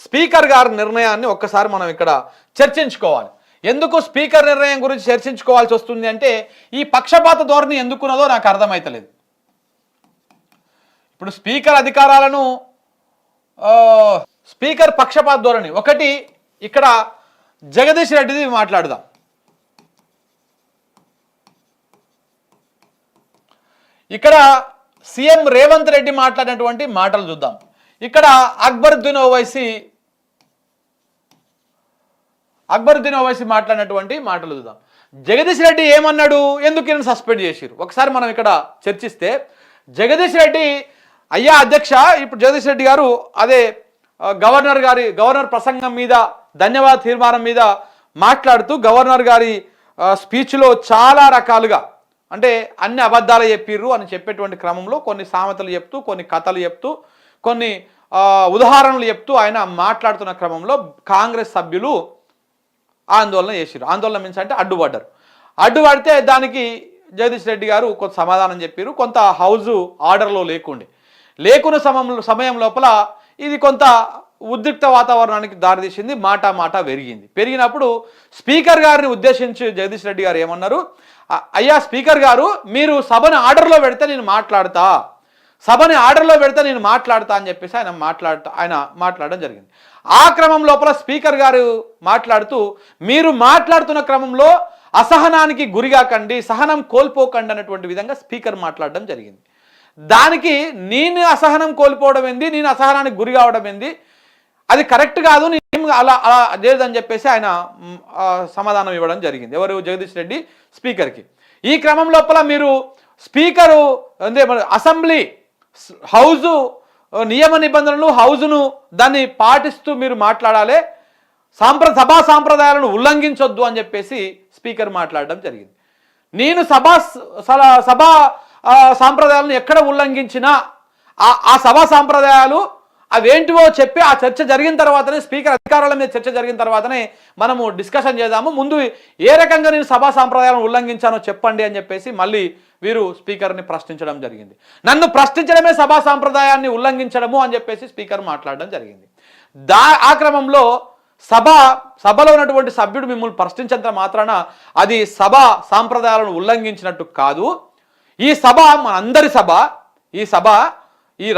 Speaker గారి నిర్ణయాన్ని ఒక్కసారి మనం ఇక్కడ చర్చించుకోవాలి. ఎందుకు స్పీకర్ నిర్ణయం గురించి చర్చించుకోవాల్సి వస్తుంది అంటే ఈ పక్షపాత ధోరణి ఎందుకున్నదో నాకు అర్థమైతలేదు. ఇప్పుడు స్పీకర్ అధికారాలను స్పీకర్ పక్షపాత ధోరణి ఒకటి. ఇక్కడ జగదీష్ రెడ్డిది మాట్లాడదాం. ఇక్కడ సీఎం రేవంత్ రెడ్డి మాట్లాడినటువంటి మాటలు చూద్దాం. ఇక్కడ అక్బరుద్దీన్ ఓవైసీ మాట్లాడినటువంటి మాటలు చూద్దాం. జగదీష్ రెడ్డి ఏమన్నాడు, ఎందుకు ఈయన సస్పెండ్ చేసిరు ఒకసారి మనం ఇక్కడ చర్చిస్తే, జగదీష్ రెడ్డి అయ్యా అధ్యక్ష, ఇప్పుడు జగదీష్ రెడ్డి గారు అదే గవర్నర్ ప్రసంగం మీద ధన్యవాద తీర్మానం మీద మాట్లాడుతూ గవర్నర్ గారి స్పీచ్లో చాలా రకాలుగా అంటే అన్ని అబద్ధాలు చెప్పిర్రు అని చెప్పేటువంటి క్రమంలో కొన్ని సామెతలు చెప్తూ, కొన్ని కథలు చెప్తూ, కొన్ని ఉదాహరణలు చెప్తూ ఆయన మాట్లాడుతున్న క్రమంలో కాంగ్రెస్ సభ్యులు ఆందోళన చేసిరు. ఆందోళన మీన్స్ అంటే అడ్డుపడితే దానికి జగదీష్ రెడ్డి గారు కొంత సమాధానం చెప్పారు. కొంత హౌజు ఆర్డర్లో లేకున్న సమయం లోపల ఇది కొంత ఉద్రిక్త వాతావరణానికి దారితీసింది. మాట పెరిగినప్పుడు స్పీకర్ గారిని ఉద్దేశించి జగదీష్ రెడ్డి గారు ఏమన్నారు, అయ్యా స్పీకర్ గారు, మీరు సభను ఆర్డర్లో పెడితే నేను మాట్లాడతా అని చెప్పేసి ఆయన మాట్లాడడం జరిగింది. ఆ క్రమం లోపల స్పీకర్ గారు మాట్లాడుతూ, మీరు మాట్లాడుతున్న క్రమంలో అసహనానికి గురిగాకండి, సహనం కోల్పోకండి అన్నటువంటి విధంగా స్పీకర్ మాట్లాడడం జరిగింది. దానికి నేను అసహనం కోల్పోవడం ఏంది, నేను అసహనానికి గురి కావడం ఏంది, అది కరెక్ట్ కాదు, నేను అలా లేదని చెప్పేసి ఆయన సమాధానం ఇవ్వడం జరిగింది. ఎవరు? జగదీష్ రెడ్డి స్పీకర్కి. ఈ క్రమం లోపల మీరు స్పీకరు అంటే అసెంబ్లీ హౌజు నియమ నిబంధనలు హౌజును దాన్ని పాటిస్తూ మీరు మాట్లాడాలి, సభా సాంప్రదాయాలను ఉల్లంఘించొద్దు అని చెప్పేసి స్పీకర్ మాట్లాడడం జరిగింది. నేను సభా సాంప్రదాయాలను ఎక్కడ ఉల్లంఘించినా ఆ సభా సాంప్రదాయాలు అవేంటివో చెప్పి ఆ చర్చ జరిగిన తర్వాతనే, స్పీకర్ అధికారాల మీద చర్చ జరిగిన తర్వాతనే మనము డిస్కషన్ చేద్దాము. ముందు ఏ రకంగా నేను సభా సాంప్రదాయాలను ఉల్లంఘించానో చెప్పండి అని చెప్పేసి మళ్ళీ వీరు స్పీకర్ని ప్రశ్నించడం జరిగింది. నన్ను ప్రశ్నించడమే సభా సాంప్రదాయాన్ని ఉల్లంఘించడము అని చెప్పేసి స్పీకర్ మాట్లాడడం జరిగింది. ఆ క్రమంలో సభలో ఉన్నటువంటి సభ్యుడు మిమ్మల్ని ప్రశ్నించేంత మాత్రాన అది సభా సాంప్రదాయాలను ఉల్లంఘించినట్టు కాదు. ఈ సభ మనందరి సభ, ఈ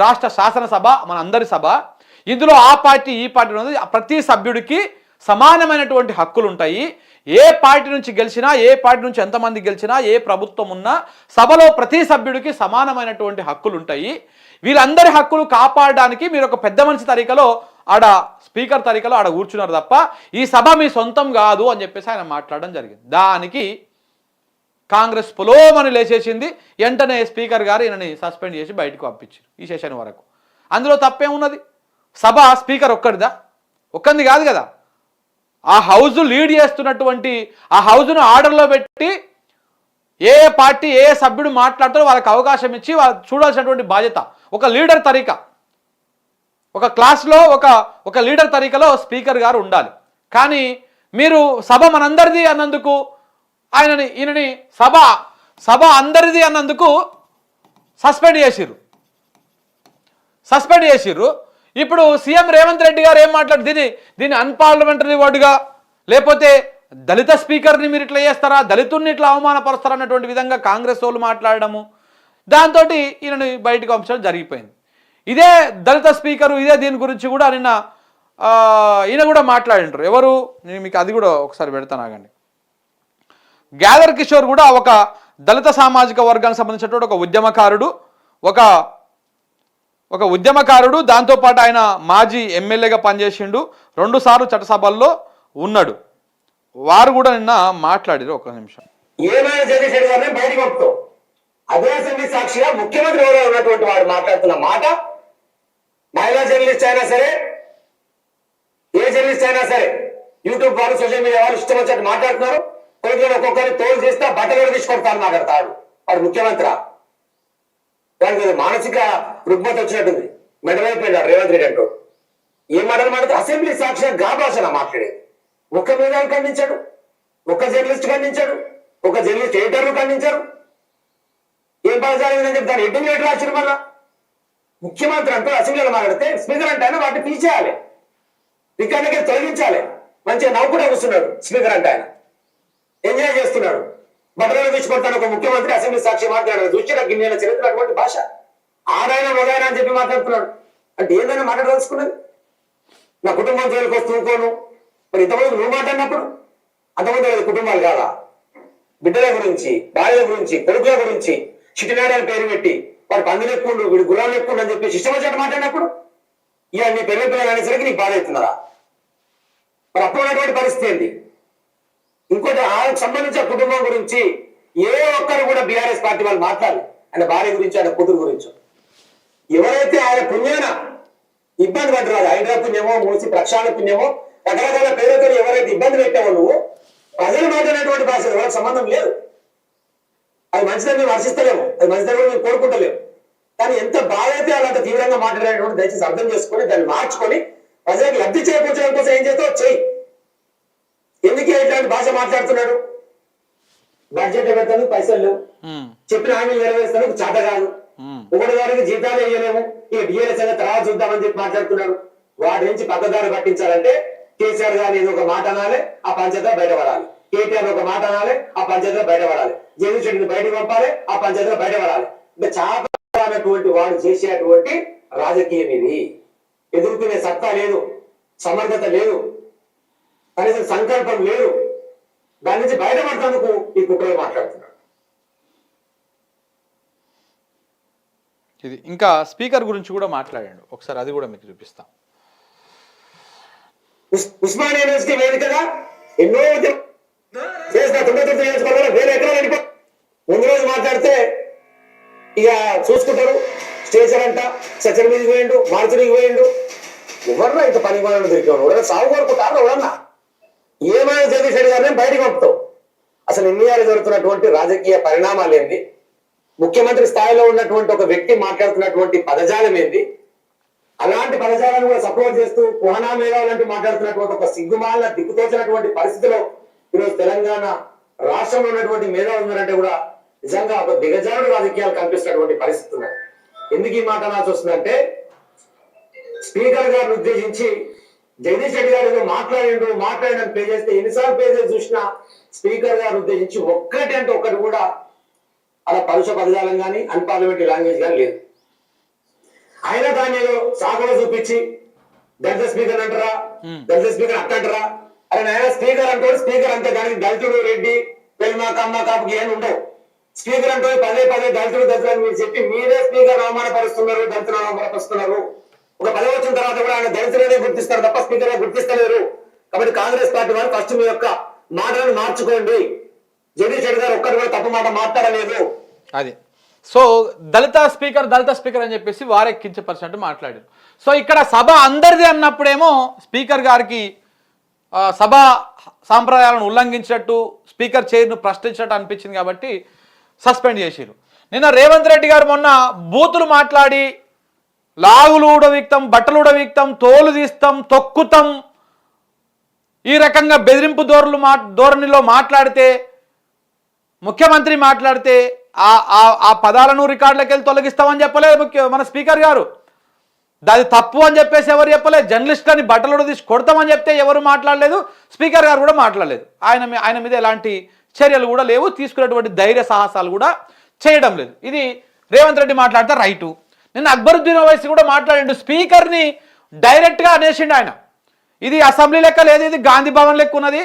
రాష్ట్ర శాసనసభ మనందరి సభ. ఇందులో ఆ పార్టీ ఈ పార్టీ ఉన్నది, ప్రతి సభ్యుడికి సమానమైనటువంటి హక్కులు ఉంటాయి. ఏ పార్టీ నుంచి గెలిచినా, ఏ పార్టీ నుంచి ఎంతమంది గెలిచినా, ఏ ప్రభుత్వం ఉన్నా సభలో ప్రతి సభ్యుడికి సమానమైనటువంటి హక్కులు ఉంటాయి. వీళ్ళందరి హక్కులు కాపాడడానికి మీరు ఒక పెద్ద మనిషి తరీకలో స్పీకర్ తరీకలో కూర్చున్నారు తప్ప ఈ సభ మీ సొంతం కాదు అని చెప్పేసి ఆయన మాట్లాడడం జరిగింది. దానికి కాంగ్రెస్ పొలోమని లేచేసింది. వెంటనే స్పీకర్ గారు ఈయనని సస్పెండ్ చేసి బయటకు పంపించారు ఈ సెషన్ వరకు. అందులో తప్పేమున్నది? సభ స్పీకర్ ఒక్కంది కాదు కదా. ఆ హౌజ్ లీడ్ చేస్తున్నటువంటి ఆ హౌజ్ను ఆర్డర్లో పెట్టి ఏ పార్టీ ఏ సభ్యుడు మాట్లాడుతారో వాళ్ళకి అవకాశం ఇచ్చి వాళ్ళు చూడాల్సినటువంటి బాధ్యత ఒక లీడర్ తరీకా, ఒక క్లాస్లో ఒక లీడర్ తరీకాలో స్పీకర్ గారు ఉండాలి. కానీ మీరు సభ మనందరిది అన్నందుకు ఈయనని సభ అందరిది అన్నందుకు సస్పెండ్ చేసిర్రు. ఇప్పుడు సీఎం రేవంత్ రెడ్డి గారు ఏం మాట్లాడు, దీన్ని అన్పార్లమెంటరీ వర్డ్గా, లేకపోతే దళిత స్పీకర్ని మీరు ఇట్లా చేస్తారా, దళితుడిని ఇట్లా అవమానపరుస్తారా అన్నటువంటి విధంగా కాంగ్రెస్ వాళ్ళు మాట్లాడడము, దాంతో ఈయనని బయటకు పంపించడం జరిగిపోయింది. ఇదే దళిత స్పీకరు దీని గురించి కూడా ఈయన కూడా మాట్లాడింటారు. ఎవరు? నేను మీకు అది కూడా ఒకసారి పెడతాను, ఆగండి. గ్యాదర్ కిషోర్ కూడా ఒక దళిత సామాజిక వర్గానికి సంబంధించినటువంటి ఒక ఉద్యమకారుడు, దాంతోపాటు ఆయన మాజీ ఎమ్మెల్యేగా పనిచేసిండు, 2 సార్లు చట్టసభల్లో ఉన్నాడు. వారు కూడా నిన్న మాట్లాడారు. ఒక నిమిషం. అదే అసెంబ్లీ సాక్షిగా ముఖ్యమంత్రి ఉన్నటువంటి వాడు మాట్లాడుతున్న మాట, మహిళా జర్నలిస్ట్ అయినా సరే, ఏ జర్నలిస్ట్ అయినా సరే, యూట్యూబ్ వాళ్ళు సోషల్ మీడియా వాళ్ళు ఇష్టం వచ్చినట్టు మాట్లాడుతున్నారు. ఒక్కొక్కరిని తోలు చేస్తా బట్టలు తీసుకొడతాను మాట్లాడతాడు వాడు ముఖ్యమంత్రి. వాడికి మానసిక రుగ్మత వచ్చినట్టుంది, మెడలైపోయినాడు రేవంత్ రెడ్డి అంటూ. ఏం మాటలు మాట్లాడితే అసెంబ్లీ సాక్షిగా గా భాషలా మాట్లాడేది. ఒక్క మీడియా ఖండించాడు, ఒక జర్నలిస్ట్ ఖండించాడు, ఒక జర్నలిస్ట్ ఎడిటర్లు ఖండించారు. ఏం భాష జరిగిందని చెప్పి దాన్ని ఎడ్డింగ్ ఎట్లా రాశారు? మళ్ళా ముఖ్యమంత్రి అంటూ అసెంబ్లీలో మాట్లాడితే స్పీకర్ అంటే ఆయన వాటిని తీసేయాలి, రికార్డులకి తొలగించాలి. మంచిగా నవ్వుకుంటూ కూర్చున్నాడు స్పీకర్ అంటే ఆయన ఎంజాయ్ చేస్తున్నాడు. బట్టలను తీసుకొడతాను ఒక ముఖ్యమంత్రి అసెంబ్లీ సాక్షి మాట్లాడారు. చూస్తే నాకు ఇన్నేళ్ళ చరిత్ర అటువంటి భాష ఆదాయన మొదలైన అని చెప్పి మాట్లాడుతున్నాడు. అంటే ఏందైనా మాట్లాడదలుచుకున్నది? నా కుటుంబం జోలికి వస్తూ ఊకోను. మరి ఇంతమంది నువ్వు మాట్లాడినప్పుడు అంతమంది లేదు కుటుంబాలు కాదా? బిడ్డల గురించి, భార్యల గురించి, కొడుకుల గురించి చిట్టినాడు అని పేరు పెట్టి వాడు పందులు ఎక్కుండు, వీడు గుర్రాలు ఎక్కుండు అని చెప్పి ఇష్టం వచ్చినట్టు మాట్లాడినప్పుడు ఇక నీ పెళ్లి పిల్లలు అనేసరికి నీకు బాధ అవుతున్నారా? మరి అప్పుడు ఉన్నటువంటి పరిస్థితి ఏంటి? ఇంకోటి ఆయనకు సంబంధించిన కుటుంబం గురించి ఏ ఒక్కరు కూడా బీఆర్ఎస్ పార్టీ వాళ్ళు మాట్లాడాలి. ఆయన భార్య గురించి, ఆయన కూతురు గురించి. ఎవరైతే ఆయన పుణ్యాన ఇబ్బంది పడ్డారు, హైదరాబాద్ పుణ్యమో, మూసి ప్రక్షాళన పుణ్యమో, రకరకాల పేరుతో ఎవరైతే ఇబ్బంది పెట్టావో నువ్వు, ప్రజలు మాట్లాడినటువంటి భాష ఎవరికి సంబంధం లేదు. అది మంచిదని మేము హర్షిస్తలేము, అది మంచిదని కూడా మేము కోరుకుంటలేము. కానీ ఎంత బాధ అయితే అలాంటి తీవ్రంగా మాట్లాడేటువంటి దయచేసి అర్థం చేసుకొని దాన్ని మార్చుకొని ప్రజలకు లబ్ధి చేకూర్చడం కోసం ఏం చేస్తావు చెయ్యి. ఎందుకే ఇట్లాంటి భాష మాట్లాడుతున్నాడు? బడ్జెట్ పెడతాను పైసలు లేవు, చెప్పిన హామీలు నెరవేరుస్తాను చేత కాదు, ఒకటి గారికి జీతాలు వేయలేము, ఇక డిఎల్ఎస్ అనేది తర్వాత చూద్దామని చెప్పి మాట్లాడుతున్నాడు. వాటి నుంచి పక్కదారి పట్టించాలంటే కేసీఆర్ గారు ఏదో ఒక మాట అనాలి, ఆ పంచాయతీ బయటపడాలి. కేటీఆర్ ఒక మాట అనాలి, ఆ పంచాయతీ బయటపడాలి. జగదీష్ రెడ్డిని బయటకు పంపాలి, ఆ పంచాయతీలో బయటపడాలి. ఇంకా చాపటువంటి వాడు చేసేటువంటి రాజకీయం ఇది. ఎదుర్కొనే సత్తా లేదు, సమర్థత లేదు, కనీసం సంకల్పం లేదు. దాని నుంచి బయటపడతానికి ఈ కుట్రలు మాట్లాడుతున్నాడు. ఇది ఇంకా స్పీకర్ గురించి కూడా మాట్లాడాడు, ఒకసారి అది కూడా మీకు చూపిస్తాం. ఉస్మానియా యూనివర్సిటీ వేదికగా ఎన్నో చేసిన 99 నియోజకవర్గంలో 1000 ఎకరాలు వెళ్ళిపో. ముందు రోజు మాట్లాడితే ఇక చూసుకుంటారు, స్టేషన్ అంట సచర్ మీదకి పోయిండు, మార్చుడికి పోయిండు. ఎవరన్నా ఇంత పని పనులు దొరికాడు? ఎవరైనా సాగు కోరుకుంటారు? ఎవరన్నా ఏమైనా జగదీష్ రెడ్డి గారిని బయటకు పంపుతావు. అసలు ఇన్నియాలు జరుగుతున్నటువంటి రాజకీయ పరిణామాలు ఏంది? ముఖ్యమంత్రి స్థాయిలో ఉన్నటువంటి ఒక వ్యక్తి మాట్లాడుతున్నటువంటి పదజాలం ఏంది? అలాంటి పదజాలను కూడా సపోర్ట్ చేస్తూ కుహనా మేఘాలంటూ మాట్లాడుతున్నటువంటి ఒక సిగ్గుమాల దిక్కుతోచినటువంటి పరిస్థితిలో ఈరోజు తెలంగాణ రాష్ట్రంలో ఉన్నటువంటి మేధావులు ఉన్నారంటే కూడా నిజంగా ఒక దిగజారుడు రాజకీయాలు కనిపిస్తున్నటువంటి పరిస్థితి ఉన్నాయి. ఎందుకు ఈ మాట అనాల్సి వస్తుందంటే, స్పీకర్ గారిని ఉద్దేశించి జగదీష్ రెడ్డి గారు ఏదో మాట్లాడిన ప్లే చేస్తే ఎన్నిసార్లు ప్లే చేసి చూసినా స్పీకర్ గారిని ఉద్దేశించి ఒక్కటి అంటే ఒక్కటి కూడా అలా పరుష పదజాలం కానీ అన్పార్లమెంటరీ లాంగ్వేజ్ కానీ లేదు. అయినా దాన్ని ఏదో సాకులో చూపించి దళిత స్పీకర్ అంటారా, దళిత స్పీకర్ అట్టంటారా? అరే నాయన స్పీకర్ అంటాడు, స్పీకర్ అంతే. దానికి దళితుడు, రెడ్డి, పెళ్ళమా, కమ్మ, కాపుకి ఏమి ఉండవు. స్పీకర్ అంటే పదే దళితుడు దళితులు మీరు చెప్పి మీరే స్పీకర్ అవమానపరుస్తున్నారు, దళితులు అవమానపరుస్తున్నారు. ఒక పదవి వచ్చిన తర్వాత కూడా ఆయన దళితులనే గుర్తిస్తారు తప్ప స్పీకర్ గుర్తిస్తలేరు. కాబట్టి కాంగ్రెస్ పార్టీ వారు ఫస్ట్ మీ యొక్క మాటలను మార్చుకోండి. జగదీష్ రెడ్డి గారు ఒక్కరు కూడా తప్పు మాట మాట్లాడలేదు. అది సో దళిత స్పీకర్ అని చెప్పేసి వారే కించపరిచినట్టు మాట్లాడారు. సో ఇక్కడ సభ అందరిది అన్నప్పుడేమో స్పీకర్ గారికి సభ సాంప్రదాయాలను ఉల్లంఘించినట్టు, స్పీకర్ చైర్ను ప్రశ్నించినట్టు అనిపించింది కాబట్టి సస్పెండ్ చేసిరు. నిన్న రేవంత్ రెడ్డి గారు మొన్న బూతులు మాట్లాడి లాగులు ఊడవీక్తాం, బట్టలు ఊడవీక్తాం, తోలు తీస్తాం, తొక్కుతాం, ఈ రకంగా బెదిరింపు ధోరణిలో మాట్లాడితే, ముఖ్యమంత్రి మాట్లాడితే ఆ పదాలను రికార్డులకు వెళ్ళి తొలగిస్తామని చెప్పలేదు మన స్పీకర్ గారు. అది తప్పు అని చెప్పేసి ఎవరు చెప్పలేదు. జర్నలిస్టులని బట్టలు తీసి కొడతామని చెప్తే ఎవరు మాట్లాడలేదు, స్పీకర్ గారు కూడా మాట్లాడలేదు. ఆయన మీద ఎలాంటి చర్యలు కూడా లేవు, తీసుకునేటువంటి ధైర్య సాహసాలు కూడా చేయడం లేదు. ఇది రేవంత్ రెడ్డి మాట్లాడితే రైటు. నిన్న అక్బరుద్దీన్ ఓవైసీ కూడా మాట్లాడిండు, స్పీకర్ని డైరెక్ట్గా అనేసిండు ఆయన. ఇది అసెంబ్లీ లెక్క లేదు, ఇది గాంధీ భవన్ లెక్క ఉన్నది,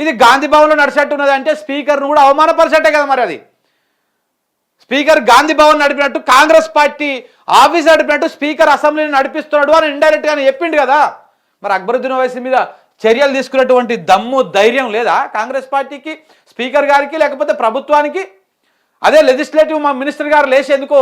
ఇది గాంధీ భవన్లో నడిచేట్టు ఉన్నది అంటే స్పీకర్ను కూడా అవమానపరిచేట్టే కదా మరి. అది స్పీకర్ గాంధీ భవన్ నడిపినట్టు, కాంగ్రెస్ పార్టీ ఆఫీస్ నడిపినట్టు స్పీకర్ అసెంబ్లీని నడిపిస్తున్నాడు అని ఇండైరెక్ట్ గానే చెప్పిండు కదా. మరి అక్బరుద్దీన్ ఓవైసీ మీద చర్యలు తీసుకునేటువంటి దమ్ము, ధైర్యం లేదా కాంగ్రెస్ పార్టీకి, స్పీకర్ గారికి, లేకపోతే ప్రభుత్వానికి? అదే లెజిస్లేటివ్ మా మినిస్టర్ గారు లేచేందుకో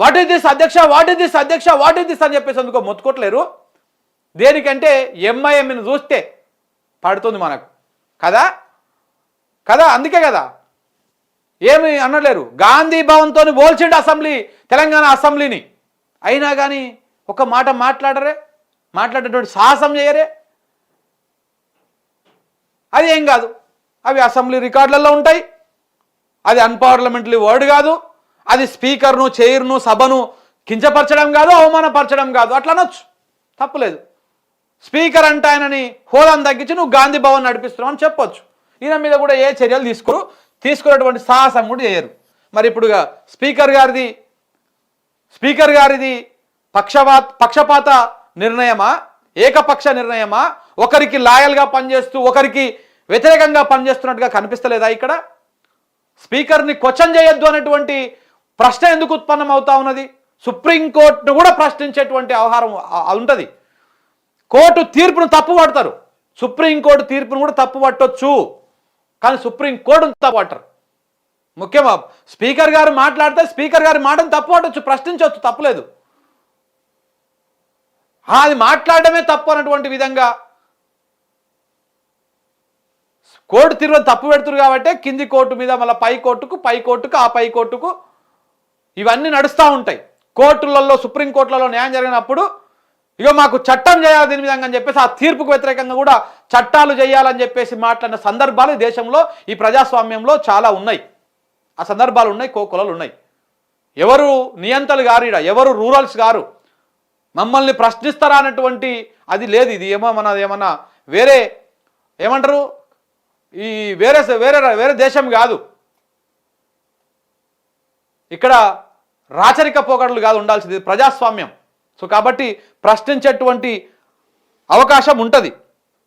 వాట్ ఈస్ దిస్ అధ్యక్ష, వాట్ ఈస్ దిస్ అని చెప్పేసి అందుకో మొత్తుకోట్లేరు. దేనికంటే ఎంఐఎంని చూస్తే పడుతుంది మనకు కదా, అందుకే కదా ఏమి అనలేరు. గాంధీ భవన్తో పోల్చిండు అసెంబ్లీ, తెలంగాణ అసెంబ్లీని. అయినా కానీ ఒక మాట మాట్లాడేటువంటి సాహసం చేయరే. అది ఏం కాదు, అవి అసెంబ్లీ రికార్డులలో ఉంటాయి. అది అన్పార్లమెంటరీ వర్డ్ కాదు. అది స్పీకర్ను, చైర్ను, సభను కించపరచడం కాదు, అవమానపరచడం కాదు, అట్లా అనొచ్చు, తప్పులేదు. స్పీకర్ అంటే ఆయనని హోదాను తగ్గించి నువ్వు గాంధీ భవన్ నడిపిస్తున్నావు అని చెప్పొచ్చు. ఈయన మీద కూడా ఏ చర్యలు తీసుకున్నటువంటి సాహసం కూడా చేయరు. మరి ఇప్పుడుగా స్పీకర్ గారిది పక్షపాత నిర్ణయమా, ఏకపక్ష నిర్ణయమా, ఒకరికి లాయల్గా పనిచేస్తూ ఒకరికి వ్యతిరేకంగా పనిచేస్తున్నట్టుగా కనిపిస్తలేదా? ఇక్కడ స్పీకర్ని క్వశ్చన్ చేయొద్దు అనేటువంటి ప్రశ్న ఎందుకు ఉత్పన్నం అవుతా ఉన్నది? సుప్రీంకోర్టును కూడా ప్రశ్నించేటువంటి వ్యవహారం ఉంటుంది. కోర్టు తీర్పును తప్పు పడతారు, సుప్రీంకోర్టు తీర్పును కూడా తప్పు పట్టొచ్చు, కానీ సుప్రీంకోర్టును తప్పు పట్టరు. ముఖ్యంగా స్పీకర్ గారు మాట్లాడితే స్పీకర్ గారి మాటను తప్పు పట్టొచ్చు, ప్రశ్నించవచ్చు, తప్పులేదు. అది మాట్లాడడమే తప్పు అన్నటువంటి విధంగా కోర్టు తీర్పును తప్పు పెడుతున్నారు కాబట్టి కింది కోర్టు మీద మళ్ళీ పై కోర్టుకు ఆ పై కోర్టుకు ఇవన్నీ నడుస్తూ ఉంటాయి. కోర్టులలో సుప్రీంకోర్టులలో న్యాయం జరిగినప్పుడు ఇగో మాకు చట్టం చేయాలి దీని విధంగా అని చెప్పేసి ఆ తీర్పుకు వ్యతిరేకంగా కూడా చట్టాలు చేయాలని చెప్పేసి మాట్లాడిన సందర్భాలు ఈ దేశంలో ఈ ప్రజాస్వామ్యంలో చాలా ఉన్నాయి. ఆ సందర్భాలు ఉన్నాయి, కోకొలలు ఉన్నాయి. ఎవరు నియంతలు గారు, ఎవరు రూరల్స్ గారు, మమ్మల్ని ప్రశ్నిస్తారా అన్నటువంటి అది లేదు. ఇది ఏమన్నా వేరే ఏమంటారు, ఈ వేరే దేశం కాదు. ఇక్కడ రాచరిక పోకడలు కాదు ఉండాల్సింది, ప్రజాస్వామ్యం. సో కాబట్టి ప్రశ్నించేటువంటి అవకాశం ఉంటుంది.